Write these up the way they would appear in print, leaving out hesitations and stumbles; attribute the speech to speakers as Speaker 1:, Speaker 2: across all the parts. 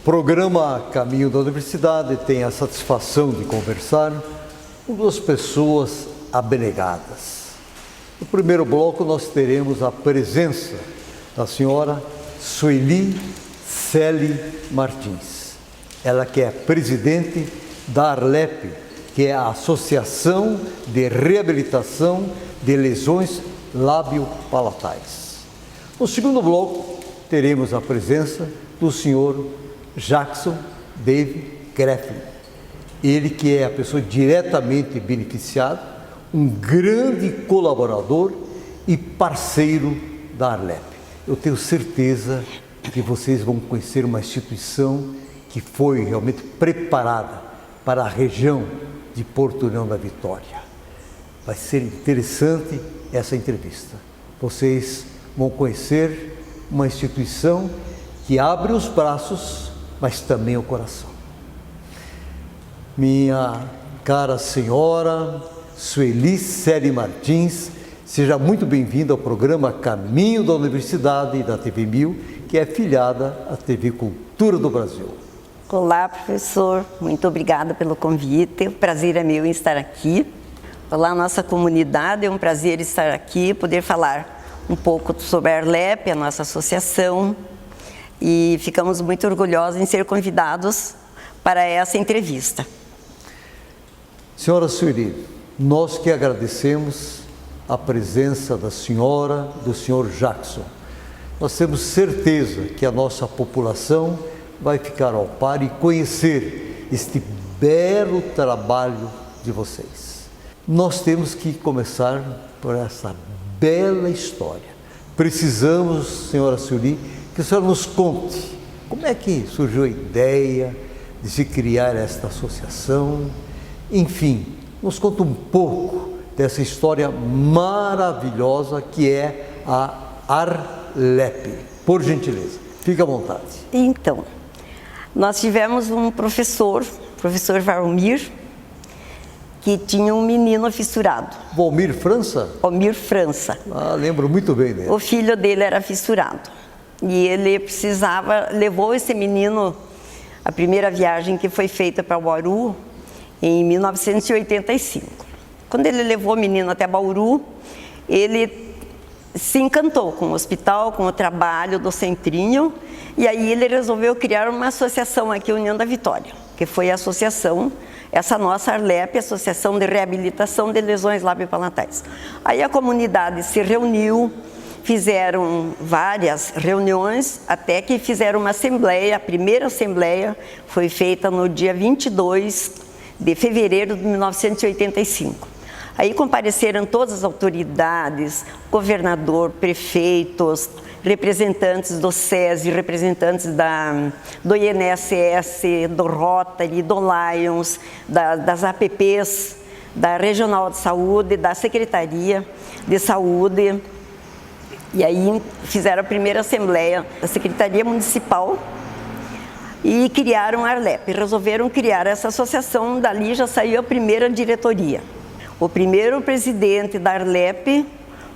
Speaker 1: programa Caminho da Universidade tem a satisfação de conversar com duas pessoas abnegadas. No primeiro bloco nós teremos a presença da senhora Sueli Celi Martins. Ela que é presidente da Arlep, que é a Associação de Reabilitação de Lesões Lábio-Palatais. No segundo bloco teremos a presença do senhor Jackson Dave Greffel. Ele que é a pessoa diretamente beneficiada, um grande colaborador e parceiro da Arlep. Eu tenho certeza que vocês vão conhecer uma instituição que foi realmente preparada para a região de Porto União da Vitória. Vai ser interessante essa entrevista. Vocês vão conhecer uma instituição que abre os braços, mas também o coração. Minha cara senhora Sueli Celi Martins, seja muito bem-vinda ao programa Caminho da Universidade da TV 1000, que é filiada à TV Cultura do Brasil.
Speaker 2: Olá, professor. Muito obrigada pelo convite. O prazer é meu em estar aqui. Olá, nossa comunidade. É um prazer estar aqui, poder falar um pouco sobre a Arlep, a nossa associação. E ficamos muito orgulhosos em ser convidados para essa entrevista.
Speaker 1: Senhora Sueli, nós que agradecemos a presença da senhora, do senhor Jackson. Nós temos certeza que a nossa população vai ficar ao par e conhecer este belo trabalho de vocês. Nós temos que começar por essa bela história. Precisamos, senhora Sueli, que a senhora nos conte como é que surgiu a ideia de se criar esta associação. Enfim, nos conta um pouco dessa história maravilhosa que é a Arlep. Por gentileza, fique à vontade.
Speaker 2: Então, nós tivemos um professor Valmir, que tinha um menino fissurado.
Speaker 1: Valmir França?
Speaker 2: Valmir França.
Speaker 1: Ah, lembro muito bem dele.
Speaker 2: O filho dele era fissurado. E ele levou esse menino, a primeira viagem que foi feita para Bauru, em 1985. Quando ele levou o menino até Bauru, ele se encantou com o hospital, com o trabalho do centrinho, e aí ele resolveu criar uma associação aqui, União da Vitória, que foi a associação, essa nossa Arlep, Associação de Reabilitação de Lesões Lábio-Palatais. Aí a comunidade se reuniu, fizeram várias reuniões, até que fizeram uma assembleia. A primeira assembleia foi feita no dia 22 de fevereiro de 1985. Aí compareceram todas as autoridades, governador, prefeitos, representantes do SESI, representantes do INSS, do Rotary, do Lions, das APPs, da Regional de Saúde, da Secretaria de Saúde. E aí fizeram a primeira assembleia da Secretaria Municipal e criaram a Arlep. Resolveram criar essa associação, dali já saiu a primeira diretoria. O primeiro presidente da Arlep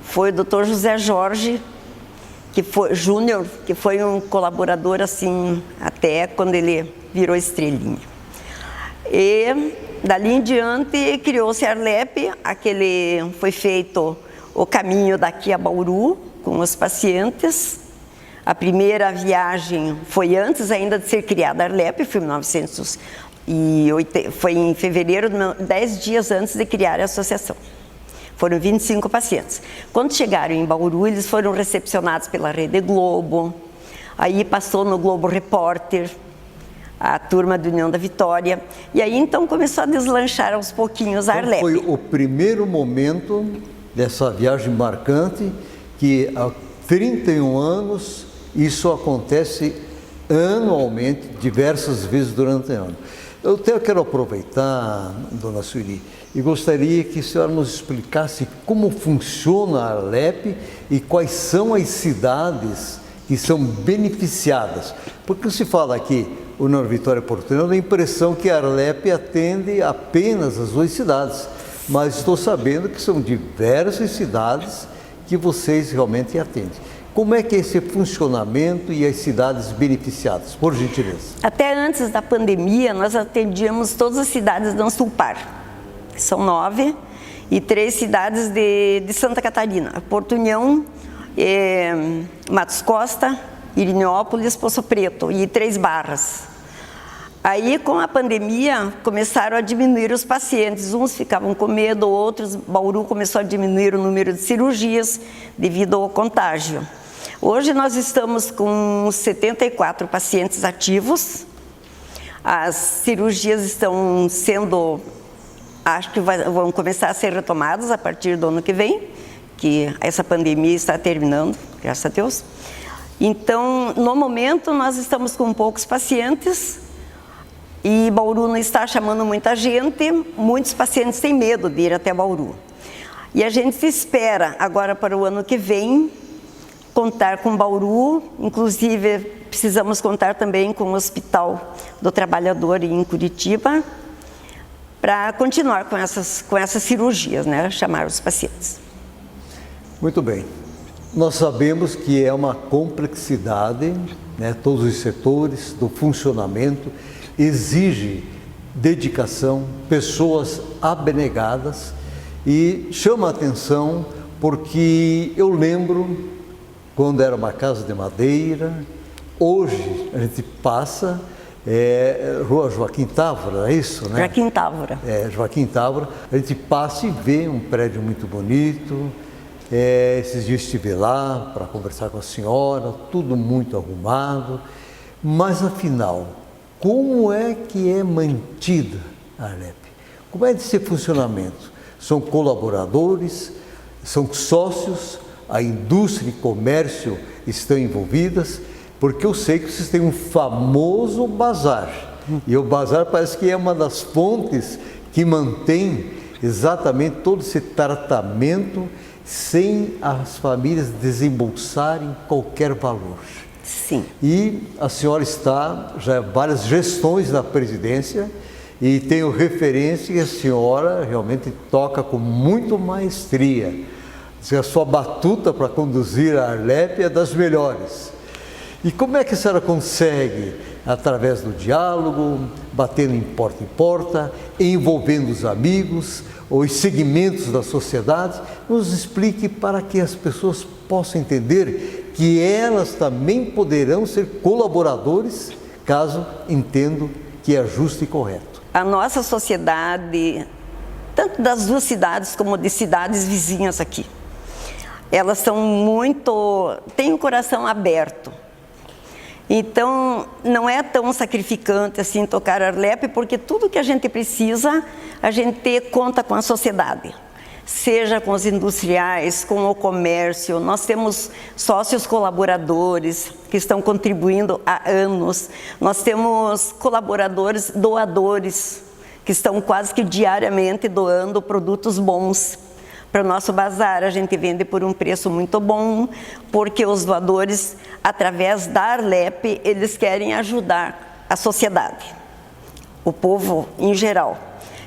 Speaker 2: foi o Dr. José Jorge, Júnior, que foi um colaborador assim, até quando ele virou estrelinha. E dali em diante criou-se a Arlep, foi feito o caminho daqui a Bauru com os pacientes. A primeira viagem foi antes ainda de ser criada a Arlep, foi em fevereiro, 10 dias antes de criar a associação. Foram 25 pacientes. Quando chegaram em Bauru, eles foram recepcionados pela Rede Globo, aí passou no Globo Repórter, a turma da União da Vitória, e aí então começou a deslanchar aos pouquinhos a Arlep.
Speaker 1: Foi o primeiro momento dessa viagem marcante, que há 31 anos isso acontece anualmente, diversas vezes durante o ano. Eu até quero aproveitar, dona Sueli, e gostaria que a senhora nos explicasse como funciona a Arlep e quais são as cidades que são beneficiadas. Porque se fala aqui, União da Vitória e Porto União, dá a impressão que a Arlep atende apenas as 2 cidades, mas estou sabendo que são diversas cidades que vocês realmente atendem. Como é que é esse funcionamento e as cidades beneficiadas, por gentileza?
Speaker 2: Até antes da pandemia, nós atendíamos todas as cidades da Ansulpar, que são 9, e 3 cidades de Santa Catarina, Porto União, Matos Costa, Irineópolis, Poço Preto e 3 Barras. Aí, com a pandemia, começaram a diminuir os pacientes. Uns ficavam com medo, outros, Bauru começou a diminuir o número de cirurgias devido ao contágio. Hoje nós estamos com 74 pacientes ativos. As cirurgias estão sendo, acho que vão começar a ser retomadas a partir do ano que vem, que essa pandemia está terminando, graças a Deus. Então, no momento, nós estamos com poucos pacientes e Bauru não está chamando muita gente, muitos pacientes têm medo de ir até Bauru. E a gente se espera agora para o ano que vem contar com Bauru, inclusive precisamos contar também com o Hospital do Trabalhador em Curitiba, para continuar com essas cirurgias, né? Chamar os pacientes.
Speaker 1: Muito bem. Nós sabemos que é uma complexidade, né? Todos os setores do funcionamento, exige dedicação, pessoas abnegadas, e chama a atenção porque eu lembro quando era uma casa de madeira, hoje a gente passa, Rua Joaquim Távora, é isso, né?
Speaker 2: Joaquim Távora.
Speaker 1: Joaquim Távora, a gente passa e vê um prédio muito bonito. Esses dias estive lá para conversar com a senhora, tudo muito arrumado, mas afinal, como é que é mantida a Arlep? Como é esse funcionamento? São colaboradores, são sócios, a indústria e comércio estão envolvidas, porque eu sei que vocês têm um famoso bazar, e o bazar parece que é uma das fontes que mantém exatamente todo esse tratamento sem as famílias desembolsarem qualquer valor.
Speaker 2: Sim.
Speaker 1: E a senhora está já várias gestões na presidência e tenho referência que a senhora realmente toca com muito maestria. A sua batuta para conduzir a Arlep é das melhores. E como é que a senhora consegue, através do diálogo, batendo em porta, envolvendo os amigos, os segmentos da sociedade, nos explique para que as pessoas possam entender que elas também poderão ser colaboradores, caso entendam que é justo e correto.
Speaker 2: A nossa sociedade, tanto das 2 cidades como de cidades vizinhas aqui, elas são têm o coração aberto. Então, não é tão sacrificante assim tocar Arlep, porque tudo que a gente precisa, a gente conta com a sociedade. Seja com os industriais, com o comércio, nós temos sócios colaboradores que estão contribuindo há anos. Nós temos colaboradores doadores, que estão quase que diariamente doando produtos bons. Para o nosso bazar, a gente vende por um preço muito bom, porque os doadores, através da Arlep, eles querem ajudar a sociedade, o povo em geral.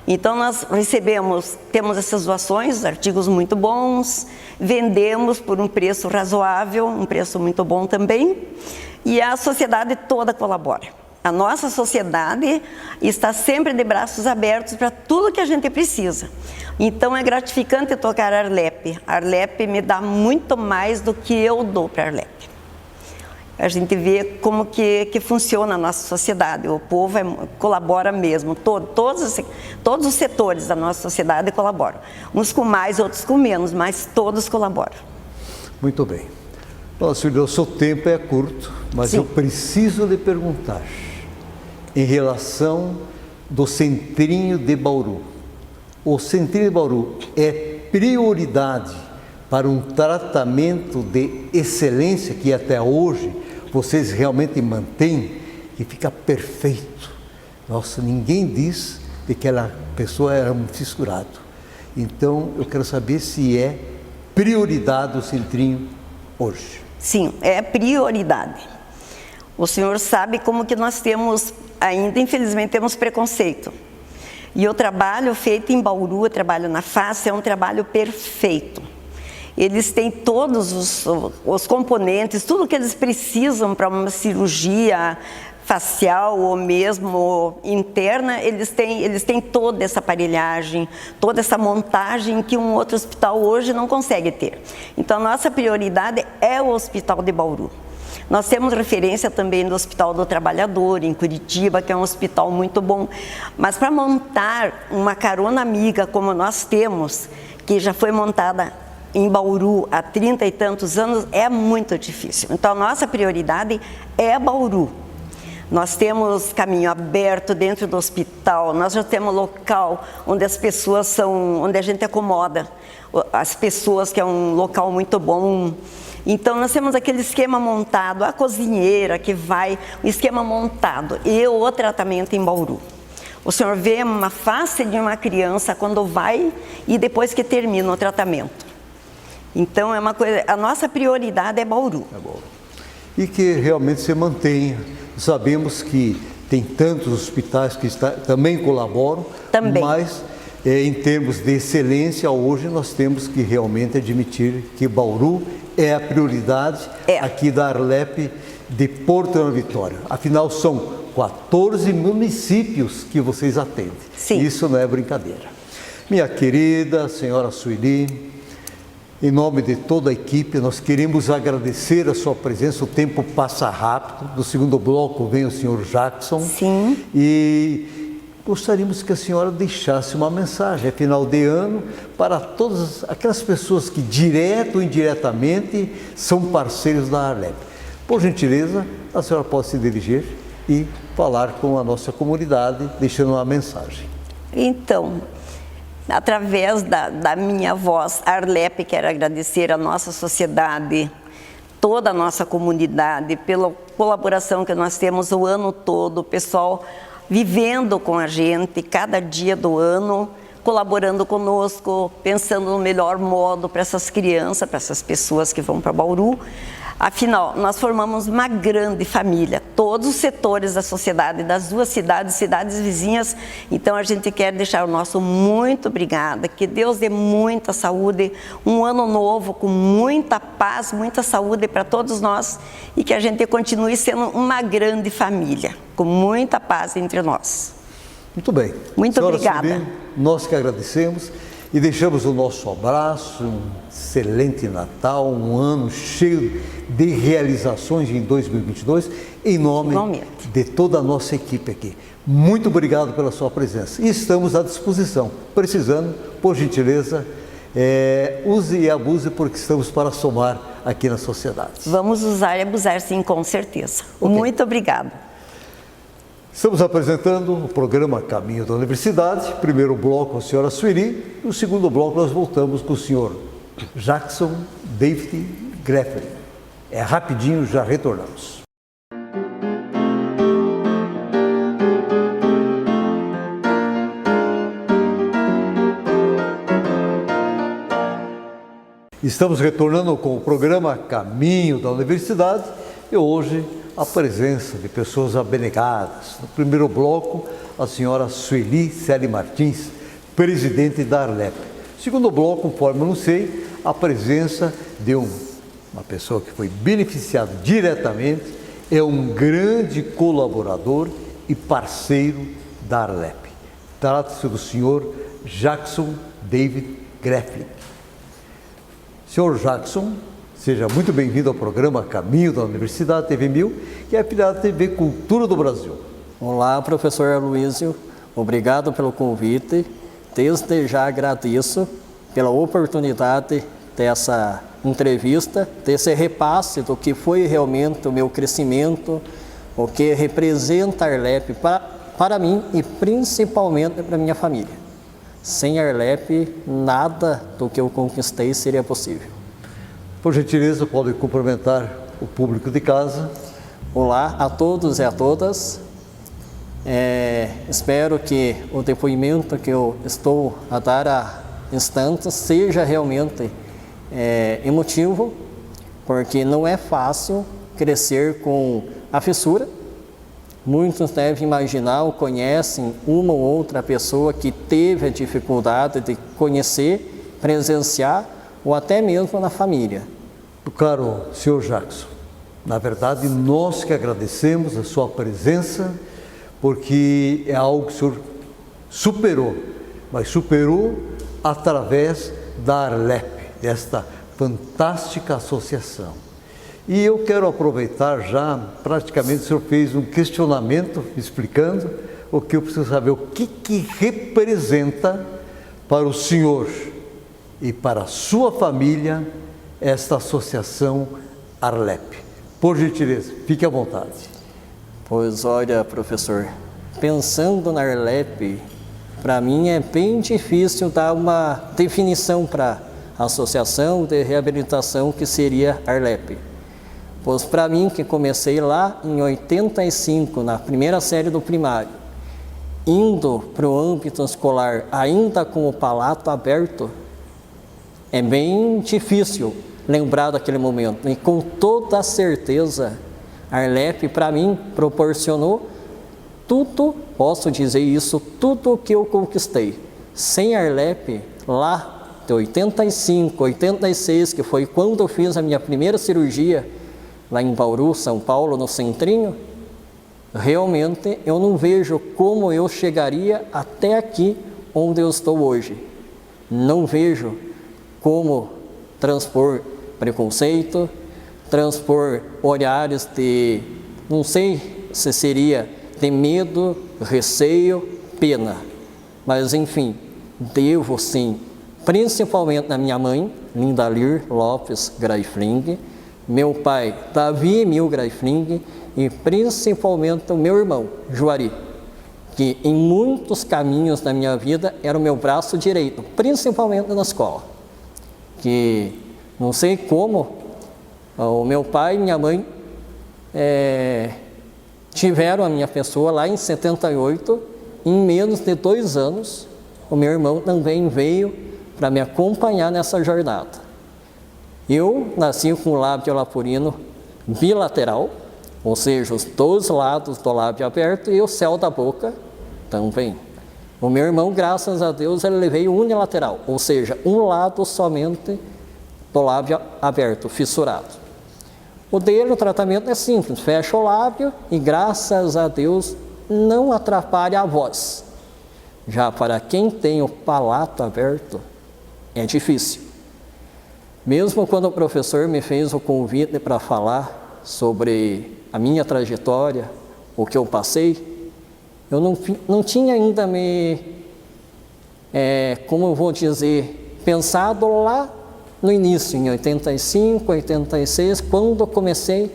Speaker 2: Então, nós temos essas doações, artigos muito bons, vendemos por um preço razoável, um preço muito bom também, e a sociedade toda colabora. A nossa sociedade está sempre de braços abertos para tudo que a gente precisa. Então, é gratificante tocar Arlep. Arlep me dá muito mais do que eu dou para Arlep. A gente vê como que funciona a nossa sociedade. O povo colabora mesmo. Todos os setores da nossa sociedade colaboram. Uns com mais, outros com menos, mas todos colaboram.
Speaker 1: Muito bem. Nossa, o seu tempo é curto, mas sim, eu preciso lhe perguntar em relação do Centrinho de Bauru. O Centrinho de Bauru é prioridade para um tratamento de excelência que até hoje vocês realmente mantêm, que fica perfeito. Nossa, ninguém diz de que aquela pessoa era um fissurado. Então, eu quero saber se é prioridade o Centrinho hoje.
Speaker 2: Sim, é prioridade. O senhor sabe como que nós temos, ainda infelizmente temos preconceito. E o trabalho feito em Bauru, o trabalho na face, é um trabalho perfeito. Eles têm todos os componentes, tudo que eles precisam para uma cirurgia facial ou mesmo interna, eles têm toda essa aparelhagem, toda essa montagem que um outro hospital hoje não consegue ter. Então, nossa prioridade é o Hospital de Bauru. Nós temos referência também do Hospital do Trabalhador, em Curitiba, que é um hospital muito bom. Mas para montar uma carona amiga como nós temos, que já foi montada em Bauru há 30 e tantos anos, é muito difícil. Então, a nossa prioridade é Bauru. Nós temos caminho aberto dentro do hospital, nós já temos local onde as pessoas são, onde a gente acomoda as pessoas, que é um local muito bom. Então, nós temos aquele esquema montado, a cozinheira que vai, o esquema montado e o tratamento em Bauru. O senhor vê uma face de uma criança quando vai e depois que termina o tratamento. Então, é uma coisa, a nossa prioridade é Bauru.
Speaker 1: É bom. E que realmente se mantenha. Sabemos que tem tantos hospitais que também colaboram,
Speaker 2: também.
Speaker 1: Mas em termos de excelência, hoje nós temos que realmente admitir que Bauru é a prioridade aqui da Arlep de Porto Vitória. Afinal, são 14 municípios que vocês atendem.
Speaker 2: Sim.
Speaker 1: Isso não é brincadeira. Minha querida senhora Sueli, em nome de toda a equipe, nós queremos agradecer a sua presença. O tempo passa rápido. No segundo bloco vem o senhor Jackson.
Speaker 2: Sim.
Speaker 1: E gostaríamos que a senhora deixasse uma mensagem, é final de ano, para todas aquelas pessoas que, direto ou indiretamente, são parceiros da Arlep. Por gentileza, a senhora pode se dirigir e falar com a nossa comunidade, deixando uma mensagem.
Speaker 2: Então, através da minha voz, Arlep, quero agradecer a nossa sociedade, toda a nossa comunidade, pela colaboração que nós temos o ano todo, o pessoal vivendo com a gente, cada dia do ano, colaborando conosco, pensando no melhor modo para essas crianças, para essas pessoas que vão para Bauru. Afinal, nós formamos uma grande família, todos os setores da sociedade, das duas cidades vizinhas. Então, a gente quer deixar o nosso muito obrigada, que Deus dê muita saúde, um ano novo com muita paz, muita saúde para todos nós e que a gente continue sendo uma grande família, com muita paz entre nós.
Speaker 1: Muito bem.
Speaker 2: Muito obrigada.
Speaker 1: Sueli, nós que agradecemos e deixamos o nosso abraço, um excelente Natal, um ano cheio de realizações em 2022, em nome de toda a nossa equipe aqui. Muito obrigado pela sua presença e estamos à disposição. Precisando, por gentileza, use e abuse, porque estamos para somar aqui na sociedade.
Speaker 2: Vamos usar e abusar, sim, com certeza. Okay. Muito obrigada.
Speaker 1: Estamos apresentando o programa Caminho da Universidade. Primeiro bloco, a senhora Sueli. No segundo bloco, nós voltamos com o senhor Jackson David Greffel. É rapidinho, já retornamos. Estamos retornando com o programa Caminho da Universidade e hoje a presença de pessoas abnegadas. No primeiro bloco, a senhora Sueli Celi Martins, presidente da Arlep. Segundo bloco, conforme anunciei, a presença de uma pessoa que foi beneficiada diretamente, é um grande colaborador e parceiro da Arlep. Trata-se do senhor Jackson David Greffel. Senhor Jackson, seja muito bem-vindo ao programa Caminho da Universidade TV 1000, que é a afiliada TV Cultura do Brasil.
Speaker 3: Olá, professor Aloísio. Obrigado pelo convite. Desde já agradeço pela oportunidade dessa entrevista, desse repasse do que foi realmente o meu crescimento, o que representa a Arlep para mim e principalmente para a minha família. Sem a Arlep, nada do que eu conquistei seria possível.
Speaker 1: Por gentileza, pode cumprimentar o público de casa.
Speaker 3: Olá a todos e a todas. Espero que o depoimento que eu estou a dar a instantes seja realmente emotivo, porque não é fácil crescer com a fissura. Muitos devem imaginar ou conhecem uma ou outra pessoa que teve a dificuldade de conhecer, presenciar ou até mesmo na família.
Speaker 1: Caro senhor Jackson, na verdade nós que agradecemos a sua presença, porque é algo que o senhor superou, mas superou através da Arlep, desta fantástica associação. E eu quero aproveitar já, praticamente o senhor fez um questionamento explicando o que eu preciso saber, o que representa para o senhor e para a sua família esta associação Arlep. Por gentileza, fique à vontade.
Speaker 3: Pois olha, professor, pensando na Arlep, para mim é bem difícil dar uma definição para a associação de reabilitação que seria Arlep. Pois para mim, que comecei lá em 85, na primeira série do primário, indo para o âmbito escolar ainda com o palato aberto, é bem difícil lembrar daquele momento. E com toda certeza, a Arlep para mim proporcionou tudo, posso dizer isso, tudo o que eu conquistei. Sem a Arlep, lá de 85, 86, que foi quando eu fiz a minha primeira cirurgia, lá em Bauru, São Paulo, no Centrinho, realmente eu não vejo como eu chegaria até aqui onde eu estou hoje. Não vejo como transpor preconceito, transpor olhares de, não sei se seria de medo, receio, pena. Mas enfim, devo sim, principalmente na minha mãe, Lindalir Lopes Greifling, meu pai, Davi Emil Greifling, e principalmente o meu irmão, Juari, que em muitos caminhos da minha vida era o meu braço direito, principalmente na escola. Que não sei como, o meu pai e minha mãe tiveram a minha pessoa lá em 78, em menos de 2 anos, o meu irmão também veio para me acompanhar nessa jornada. Eu nasci com o lábio leporino bilateral, ou seja, os 2 lados do lábio aberto e o céu da boca também. O meu irmão, graças a Deus, ele veio unilateral, ou seja, um lado somente do lábio aberto, fissurado. O dele, o tratamento é simples, fecha o lábio e, graças a Deus, não atrapalha a voz. Já para quem tem o palato aberto, é difícil. Mesmo quando o professor me fez o convite para falar sobre a minha trajetória, o que eu passei, eu não tinha ainda como eu vou dizer, pensado lá no início, em 85, 86, quando eu comecei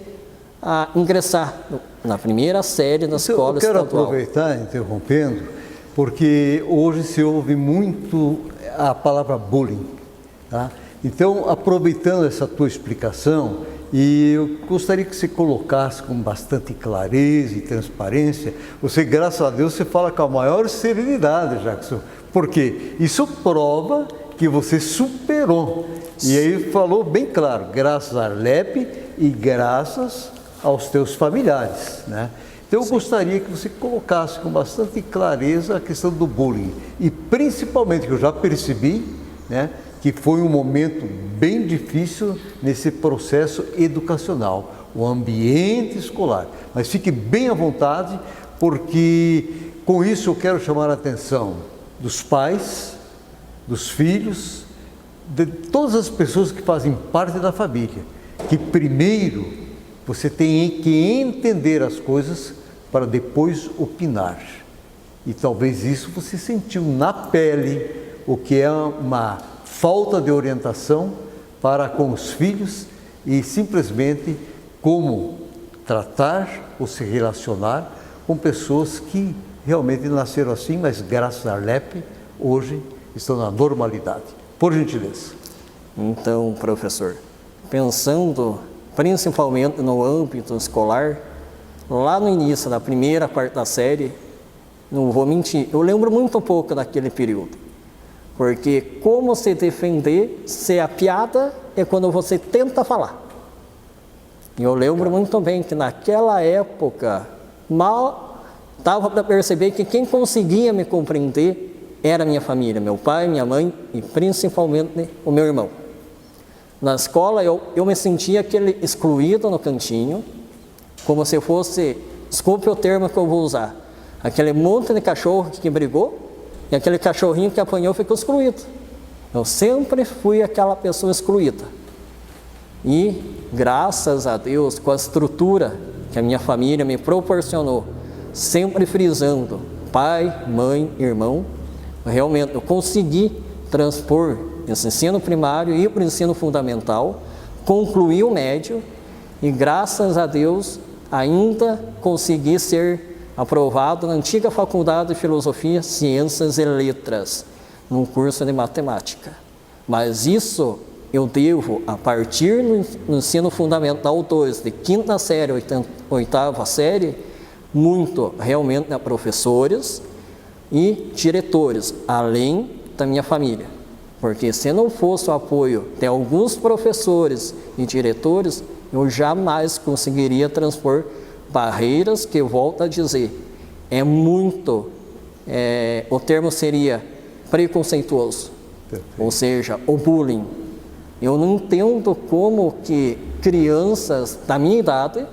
Speaker 3: a ingressar na primeira série da escola estadual.
Speaker 1: Eu quero aproveitar, interrompendo, porque hoje se ouve muito a palavra bullying, tá? Então, aproveitando essa tua explicação, e eu gostaria que você colocasse com bastante clareza e transparência, você, graças a Deus, você fala com a maior serenidade, Jackson, porque isso prova que você superou. E aí falou bem claro, graças a Arlep e graças aos teus familiares, né? Então eu gostaria que você colocasse com bastante clareza a questão do bullying e principalmente, que eu já percebi, né, que foi um momento bem difícil nesse processo educacional, o ambiente escolar. Mas fique bem à vontade, porque com isso eu quero chamar a atenção dos pais, dos filhos, de todas as pessoas que fazem parte da família, que primeiro você tem que entender as coisas para depois opinar. E talvez isso você sentiu na pele, o que é uma falta de orientação para com os filhos e simplesmente como tratar ou se relacionar com pessoas que realmente nasceram assim, mas graças à Arlep, hoje estão na normalidade. Por gentileza.
Speaker 3: Então, professor, pensando principalmente no âmbito escolar, lá no início da primeira, quarta série, não vou mentir, eu lembro muito pouco daquele período. Porque como se defender se a piada é quando você tenta falar. E eu lembro muito bem que naquela época, mal dava para perceber que quem conseguia me compreender era a minha família, meu pai, minha mãe e principalmente o meu irmão. Na escola eu me sentia aquele excluído no cantinho, como se fosse, desculpe o termo que eu vou usar, aquele monte de cachorro que brigou e aquele cachorrinho que apanhou ficou excluído. Eu sempre fui aquela pessoa excluída. E graças a Deus, com a estrutura que a minha família me proporcionou, sempre frisando pai, mãe, irmão, realmente eu consegui transpor esse ensino primário e para o ensino fundamental, concluí o médio e graças a Deus ainda consegui ser aprovado na antiga Faculdade de Filosofia, Ciências e Letras, num curso de matemática. Mas isso eu devo, a partir no ensino fundamental 2, de 5ª série, 8ª série, muito realmente a professores e diretores, além da minha família. Porque se não fosse o apoio de alguns professores e diretores, eu jamais conseguiria transpor barreiras que, volto a dizer, é muito, o termo seria preconceituoso, ou seja, o bullying. Eu não entendo como que crianças da minha idade,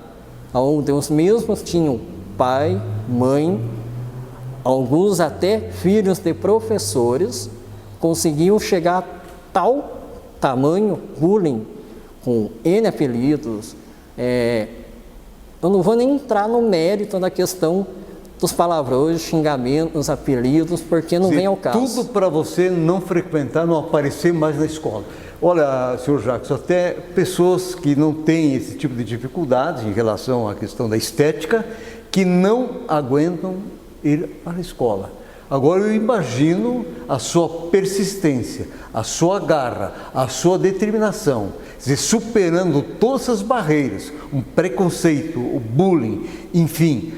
Speaker 3: onde os mesmos tinham pai, mãe, alguns até filhos de professores, conseguiam chegar a tal tamanho bullying, com N apelidos. Eu não vou nem entrar no mérito da questão dos palavrões, xingamentos, apelidos, porque não vem ao caso.
Speaker 1: Tudo para você não frequentar, não aparecer mais na escola. Olha, senhor Jacques, até pessoas que não têm esse tipo de dificuldades em relação à questão da estética, que não aguentam ir para a escola. Agora eu imagino a sua persistência, a sua garra, a sua determinação, superando todas essas barreiras, um preconceito, o bullying, enfim,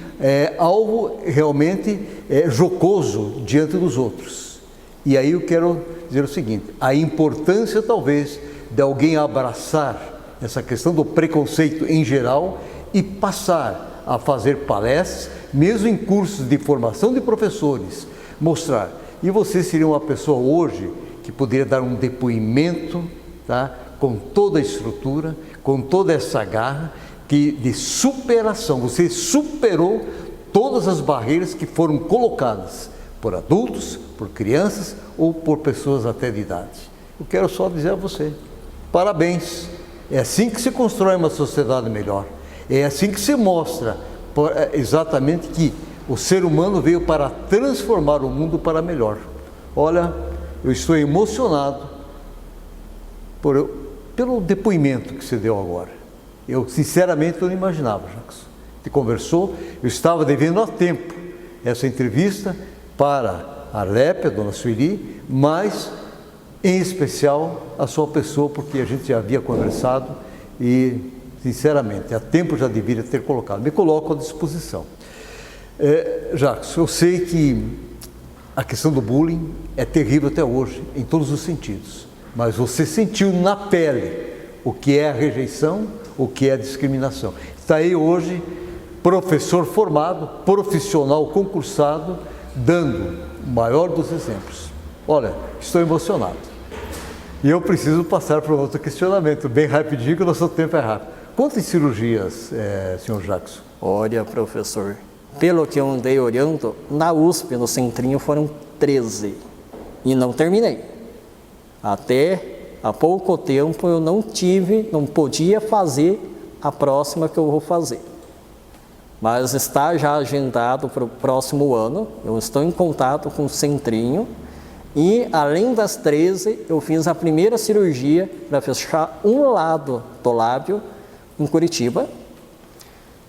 Speaker 1: algo realmente jocoso diante dos outros. E aí eu quero dizer o seguinte, a importância talvez de alguém abraçar essa questão do preconceito em geral e passar a fazer palestras, mesmo em cursos de formação de professores, mostrar. E você seria uma pessoa hoje que poderia dar um depoimento, tá? Com toda a estrutura, com toda essa garra de superação. Você superou todas as barreiras que foram colocadas por adultos, por crianças ou por pessoas até de idade. Eu quero só dizer a você, parabéns. É assim que se constrói uma sociedade melhor. É assim que se mostra exatamente que o ser humano veio para transformar o mundo para melhor. Olha, eu estou emocionado pelo depoimento que você deu agora. Eu, sinceramente, não imaginava, Jacques. Te conversou, eu estava devendo há tempo essa entrevista para a Lépia, a dona Sueli, mas, em especial, a sua pessoa, porque a gente já havia conversado e, sinceramente, há tempo já deveria ter colocado. Me coloco à disposição. Jacques, eu sei que a questão do bullying é terrível até hoje, em todos os sentidos, mas você sentiu na pele o que é a rejeição, o que é a discriminação. Está aí hoje, professor formado, profissional concursado, dando o maior dos exemplos. Olha, estou emocionado. E eu preciso passar para outro questionamento, bem rapidinho, que o nosso tempo é rápido. Quantas cirurgias, senhor Jacques?
Speaker 3: Olha, professor, pelo que eu andei olhando, na USP, no Centrinho, foram 13. E não terminei. Até há pouco tempo eu não podia fazer a próxima que eu vou fazer. Mas está já agendado para o próximo ano. Eu estou em contato com o Centrinho. E, além das 13, eu fiz a primeira cirurgia para fechar um lado do lábio em Curitiba.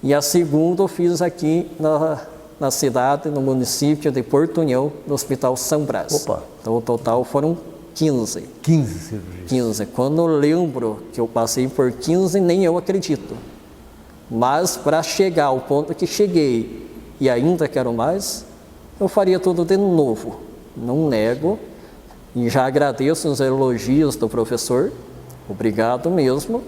Speaker 3: E a segunda eu fiz aqui na cidade, no município de Porto União, no Hospital São Brás.
Speaker 1: Opa.
Speaker 3: Então, o total foram 15.
Speaker 1: 15 cirurgias.
Speaker 3: 15. Quando eu lembro que eu passei por 15, nem eu acredito. Mas, para chegar ao ponto que cheguei e ainda quero mais, eu faria tudo de novo. Não nego. E já agradeço os elogios do professor. Obrigado mesmo.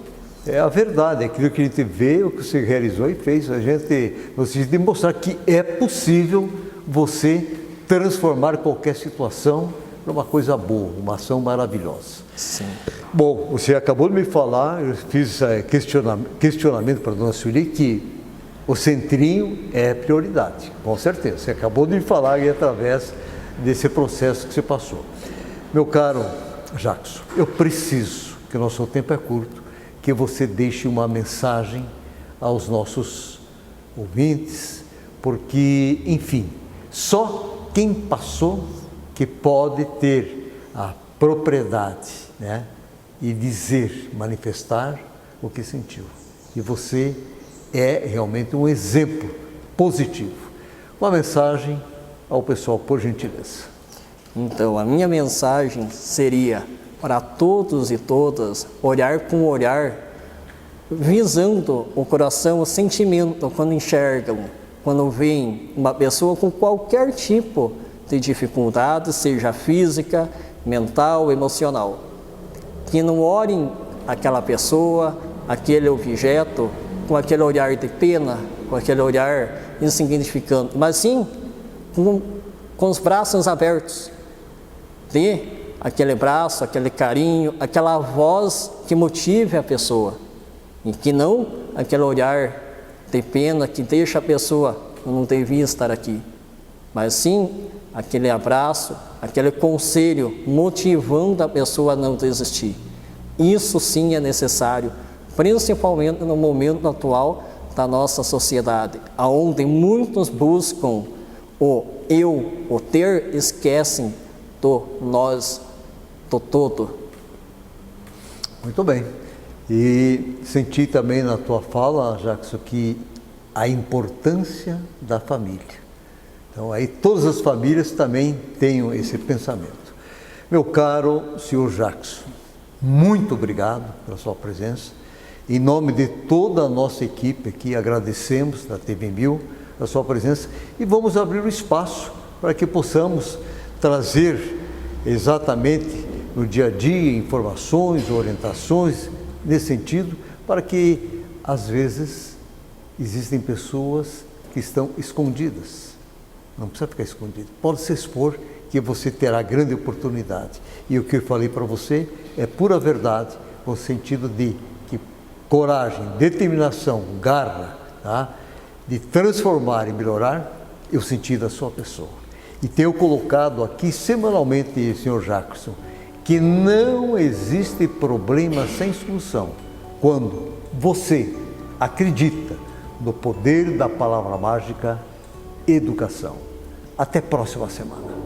Speaker 1: É a verdade, aquilo que a gente vê, o que você realizou e fez, a gente, no sentido de mostrar que é possível você transformar qualquer situação, para uma coisa boa, uma ação maravilhosa.
Speaker 3: Sim.
Speaker 1: Bom, você acabou de me falar, eu fiz questionamento para a dona Sueli que o centrinho é prioridade, com certeza. Você acabou de me falar aí através desse processo que você passou. Meu caro Jackson, eu preciso, que o nosso tempo é curto, que você deixe uma mensagem aos nossos ouvintes, porque, enfim, só quem passou que pode ter a propriedade, né, e dizer, manifestar o que sentiu. E você é realmente um exemplo positivo. Uma mensagem ao pessoal, por gentileza.
Speaker 3: Então, a minha mensagem seria para todos e todas olhar com o olhar, visando o coração, o sentimento, quando enxergam, quando veem uma pessoa com qualquer tipo de dificuldade, seja física, mental, emocional. Que não olhem aquela pessoa, aquele objeto, com aquele olhar de pena, com aquele olhar insignificante, mas sim com os braços abertos. Dê aquele braço, aquele carinho, aquela voz que motive a pessoa. E que não aquele olhar de pena que deixa a pessoa, eu não devia estar aqui. Mas sim aquele abraço, aquele conselho motivando a pessoa a não desistir. Isso sim é necessário, principalmente no momento atual da nossa sociedade, onde muitos buscam o eu, o ter, esquecem do nós, do todo.
Speaker 1: Muito bem. E senti também na tua fala, Jackson, que a importância da família. Então aí todas as famílias também tenham esse pensamento. Meu caro senhor Jackson, muito obrigado pela sua presença. Em nome de toda a nossa equipe aqui, agradecemos da TV 1000 a sua presença e vamos abrir um espaço para que possamos trazer exatamente no dia a dia informações, orientações nesse sentido, para que às vezes existem pessoas que estão escondidas. Não precisa ficar escondido, pode se expor que você terá grande oportunidade. E o que eu falei para você é pura verdade, no sentido de que coragem, determinação, garra, tá? De transformar e melhorar, eu senti da sua pessoa. E tenho colocado aqui semanalmente, senhor Jackson, que não existe problema sem solução quando você acredita no poder da palavra mágica educação. Até a próxima semana.